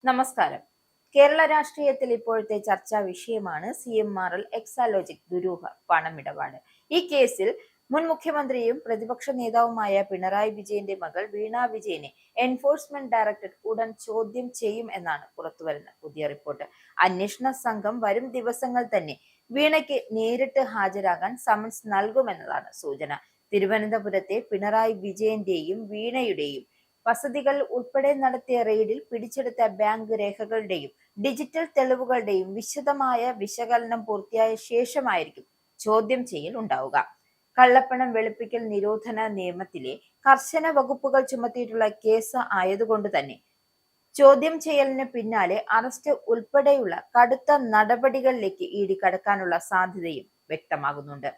നമസ്കാരം. കേരള രാഷ്ട്രീയത്തിൽ ഇപ്പോഴത്തെ ചർച്ചാ വിഷയമാണ് CMRL എക്സാലോജിക് ദുരൂഹ പണമിടപാട്. ഈ കേസിൽ മുൻ മുഖ്യമന്ത്രിയും പ്രതിപക്ഷ നേതാവുമായ പിണറായി വിജയന്റെ മകൾ വീണ വിജയനെ എൻഫോഴ്സ്മെന്റ് ഡയറക്ടറേറ്റ് ഉടൻ ചോദ്യം ചെയ്യും എന്നാണ് പുറത്തുവരുന്ന പുതിയ റിപ്പോർട്ട്. അന്വേഷണ സംഘം വരും ദിവസങ്ങൾ തന്നെ വീണയ്ക്ക് നേരിട്ട് ഹാജരാകാൻ സമൻസ് നൽകുമെന്നതാണ് സൂചന. തിരുവനന്തപുരത്തെ പിണറായി വിജയന്റെയും വീണയുടെയും വസതികൾ ഉൾപ്പെടെ നടത്തിയ റെയ്ഡിൽ പിടിച്ചെടുത്ത ബാങ്ക് രേഖകളുടെയും ഡിജിറ്റൽ തെളിവുകളുടെയും വിശദമായ വിശകലനം പൂർത്തിയായ ശേഷമായിരിക്കും ചോദ്യം ചെയ്യൽ ഉണ്ടാവുക. കള്ളപ്പണം വെളുപ്പിക്കൽ നിരോധന നിയമത്തിലെ കർശന വകുപ്പുകൾ ചുമത്തിയിട്ടുള്ള കേസ് ആയതുകൊണ്ട് തന്നെ ചോദ്യം ചെയ്യലിന് പിന്നാലെ അറസ്റ്റ് ഉൾപ്പെടെയുള്ള കടുത്ത നടപടികളിലേക്ക് ഇഡി കടക്കാനുള്ള സാധ്യതയും വ്യക്തമാകുന്നുണ്ട്.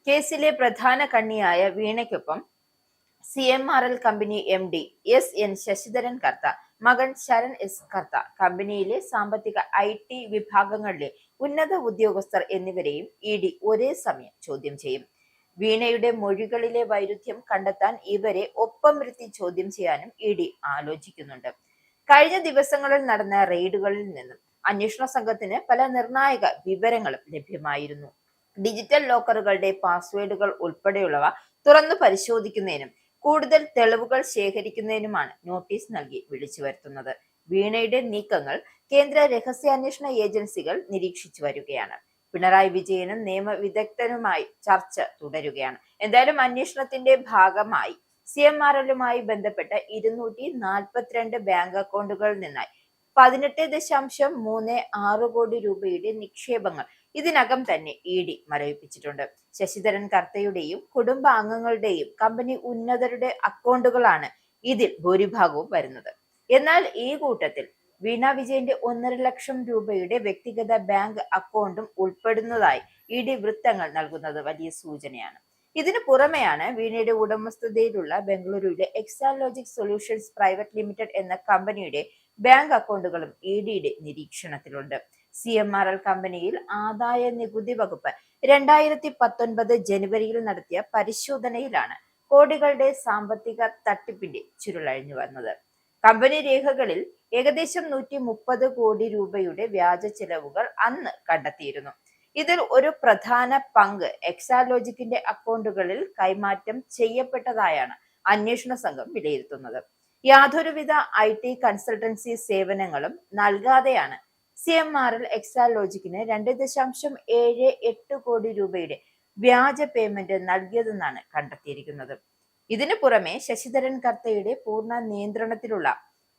കേസിലെ പ്രധാന കണ്ണിയായ വീണയ്ക്കൊപ്പം CMRL company MD SN Sasidharan Kartha, മകൻ ശരൺ എസ് കർത്ത, കമ്പനിയിലെ സാമ്പത്തിക IT വിഭാഗങ്ങളിലെ ഉന്നത ഉദ്യോഗസ്ഥർ എന്നിവരെയും ഇഡി ഒരേ സമയം ചോദ്യം ചെയ്യും. വീണയുടെ മൊഴികളിലെ വൈരുദ്ധ്യം കണ്ടെത്താൻ ഇവരെ ഒപ്പം നിർത്തി ചോദ്യം ചെയ്യാനും ഇഡി ആലോചിക്കുന്നുണ്ട്. കഴിഞ്ഞ ദിവസങ്ങളിൽ നടന്ന റെയ്ഡുകളിൽ നിന്നും അന്വേഷണ സംഘത്തിന് പല നിർണായക വിവരങ്ങളും ലഭ്യമായിരുന്നു. ഡിജിറ്റൽ ലോക്കറുകളുടെ പാസ്വേഡുകൾ ഉൾപ്പെടെയുള്ളവ തുറന്നു പരിശോധിക്കുന്നതിനും കൂടുതൽ തെളിവുകൾ ശേഖരിക്കുന്നതിനുമാണ് നോട്ടീസ് നൽകി വിളിച്ചു വരുത്തുന്നത്. വീണയുടെ നീക്കങ്ങൾ കേന്ദ്ര രഹസ്യാന്വേഷണ ഏജൻസികൾ നിരീക്ഷിച്ചു വരികയാണ്. പിണറായി വിജയനും നിയമവിദഗ്ധനുമായി ചർച്ച തുടരുകയാണ്. എന്തായാലും അന്വേഷണത്തിന്റെ ഭാഗമായി CMRLുമായി ബന്ധപ്പെട്ട 242 ബാങ്ക് അക്കൗണ്ടുകളിൽ നിന്നായി 18.36 കോടി രൂപയുടെ നിക്ഷേപങ്ങൾ ഇതിനകം തന്നെ ഇഡി മരവിപ്പിച്ചിട്ടുണ്ട്. ശശിധരൻ കർത്തയുടെയും കുടുംബ അംഗങ്ങളുടെയും കമ്പനി ഉന്നതരുടെ അക്കൗണ്ടുകളാണ് ഇതിൽ ഭൂരിഭാഗവും വരുന്നത്. എന്നാൽ ഈ കൂട്ടത്തിൽ വീണ വിജയന്റെ 1.5 ലക്ഷം രൂപയുടെ വ്യക്തിഗത ബാങ്ക് അക്കൗണ്ടും ഉൾപ്പെടുന്നതായി ഇഡി വൃത്തങ്ങൾ നൽകുന്നത് വലിയ സൂചനയാണ്. ഇതിനു പുറമെയാണ് വീണയുടെ ഉടമസ്ഥതയിലുള്ള ബംഗളൂരുവിലെ എക്സാലോജിക് സൊല്യൂഷൻസ് പ്രൈവറ്റ് ലിമിറ്റഡ് എന്ന കമ്പനിയുടെ ബാങ്ക് അക്കൗണ്ടുകളും ഇഡിയുടെ നിരീക്ഷണത്തിലുണ്ട്. CMRL കമ്പനിയിൽ ആദായ നികുതി വകുപ്പ് 2019 ജനുവരിയിൽ നടത്തിയ പരിശോധനയിലാണ് കോടികളുടെ സാമ്പത്തിക തട്ടിപ്പിന്റെ ചുരുളഴിഞ്ഞു വന്നത്. കമ്പനി രേഖകളിൽ ഏകദേശം 130 കോടി രൂപയുടെ വ്യാജ ചെലവുകൾ അന്ന് കണ്ടെത്തിയിരുന്നു. ഇതിൽ ഒരു പ്രധാന പങ്ക് എക്സാലോജിക്കിന്റെ അക്കൗണ്ടുകളിൽ കൈമാറ്റം ചെയ്യപ്പെട്ടതായാണ് അന്വേഷണ സംഘം വിലയിരുത്തുന്നത്. യാതൊരുവിധ IT കൺസൾട്ടൻസി സേവനങ്ങളും നൽകാതെയാണ് CMRL എക്സാലോജിക്കിന് 2.78 കോടി രൂപയുടെ വ്യാജ പേയ്മെന്റ് നൽകിയതെന്നാണ് കണ്ടെത്തിയിരിക്കുന്നത്. ഇതിനു പുറമെ ശശിധരൻ കർത്തയുടെ പൂർണ്ണ നിയന്ത്രണത്തിലുള്ള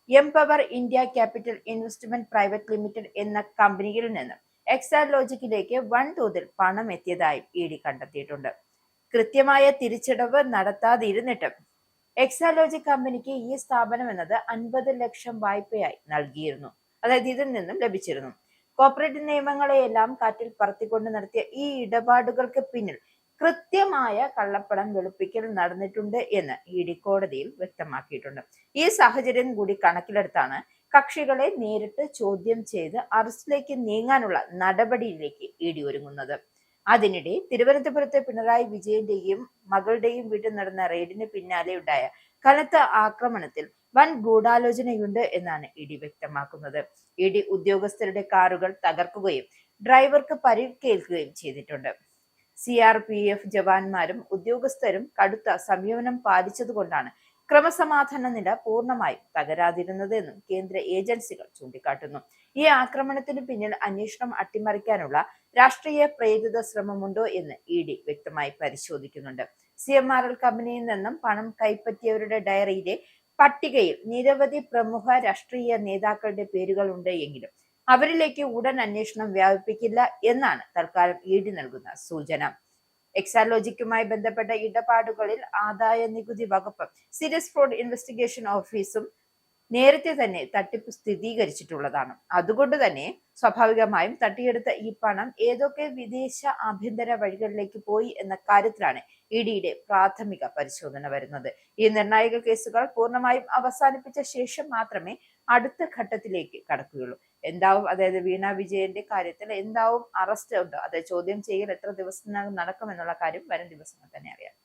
empower India capital investment private limited എന്ന കമ്പനിയിൽ നിന്ന് എക്സാലോജിക്കിലേക്ക് വൻതോതിൽ പണം എത്തിയതായും ഇഡി കണ്ടെത്തിയിട്ടുണ്ട്. കൃത്യമായ തിരിച്ചടവ് നടത്താതിരുന്നിട്ടും എക്സാലോജിക് കമ്പനിക്ക് ഈ സ്ഥാപനം എന്നത് 50 ലക്ഷം വായ്പയായി നൽകിയിരുന്നു. അതായത് ഇതിൽ നിന്നും ലഭിച്ചിരുന്നു. കോർപ്പറേറ്റ് നിയമങ്ങളെയെല്ലാം കാറ്റിൽ പറത്തിക്കൊണ്ട് നടത്തിയ ഈ ഇടപാടുകൾക്ക് പിന്നിൽ കൃത്യമായ കള്ളപ്പണം വെളുപ്പിക്കൽ നടന്നിട്ടുണ്ട് എന്ന് ഇഡി കോടതിയിൽ വ്യക്തമാക്കിയിട്ടുണ്ട്. ഈ സാഹചര്യം കൂടി കണക്കിലെടുത്താണ് കക്ഷികളെ നേരിട്ട് ചോദ്യം ചെയ്ത് അറസ്റ്റിലേക്ക് നീങ്ങാനുള്ള നടപടിയിലേക്ക് ഇഡി ഒരുങ്ങുന്നത്. അതിനിടെ തിരുവനന്തപുരത്തെ പിണറായി വിജയന്റെയും മകളുടെയും വീട്ടിൽ നടന്ന റെയ്ഡിന് പിന്നാലെ ഉണ്ടായ കനത്ത ആക്രമണത്തിൽ വൻ ഗൂഢാലോചനയുണ്ട് എന്നാണ് ഇഡി വ്യക്തമാക്കുന്നത്. ഇഡി ഉദ്യോഗസ്ഥരുടെ കാറുകൾ തകർക്കുകയും ഡ്രൈവർക്ക് പരിക്കേൽക്കുകയും ചെയ്തിട്ടുണ്ട്. CRPF ജവാന്മാരും ഉദ്യോഗസ്ഥരും കടുത്ത സംയമനം പാലിച്ചതുകൊണ്ടാണ് ക്രമസമാധാന നില പൂർണ്ണമായും തകരാതിരുന്നത് എന്നും കേന്ദ്ര ഏജൻസികൾ ചൂണ്ടിക്കാട്ടുന്നു. ഈ ആക്രമണത്തിന് പിന്നിൽ അന്വേഷണം അട്ടിമറിക്കാനുള്ള രാഷ്ട്രീയ പ്രേരിത ശ്രമമുണ്ടോ എന്ന് ഇഡി വ്യക്തമായി പരിശോധിക്കുന്നുണ്ട്. CMRL കമ്പനിയിൽ നിന്നും പണം കൈപ്പറ്റിയവരുടെ ഡയറിയിലെ പട്ടികയിൽ നിരവധി പ്രമുഖ രാഷ്ട്രീയ നേതാക്കളുടെ പേരുകൾ ഉണ്ട് എങ്കിലും അവരിലേക്ക് ഉടൻ അന്വേഷണം വ്യാപിപ്പിക്കില്ല എന്നാണ് തൽക്കാലം ഇഡി നൽകുന്ന സൂചന. എക്സാലോജിക്കുമായി ബന്ധപ്പെട്ട ഇടപാടുകളിൽ ആദായ നികുതി വകുപ്പും സീരിയസ് ഫ്രോഡ് ഇൻവെസ്റ്റിഗേഷൻ ഓഫീസും നേരത്തെ തന്നെ തട്ടിപ്പ് സ്ഥിരീകരിച്ചിട്ടുള്ളതാണ്. അതുകൊണ്ട് തന്നെ സ്വാഭാവികമായും തട്ടിയെടുത്ത ഈ പണം ഏതൊക്കെ വിദേശ ആഭ്യന്തര വഴികളിലേക്ക് പോയി എന്ന കാര്യത്തിലാണ് ഇഡിയുടെ പ്രാഥമിക പരിശോധന വരുന്നത്. ഈ നിർണായക കേസുകൾ പൂർണ്ണമായും അവസാനിപ്പിച്ച ശേഷം മാത്രമേ അടുത്ത ഘട്ടത്തിലേക്ക് കടക്കുകയുള്ളൂ. എന്താവും, അതായത് വീണ വിജയന്റെ കാര്യത്തിൽ എന്താവും അറസ്റ്റ് ഉണ്ടോ, അതായത് ചോദ്യം ചെയ്യൽ എത്ര ദിവസത്തിനകം നടക്കുമെന്നുള്ള കാര്യം വരും ദിവസങ്ങൾ തന്നെ അറിയാം.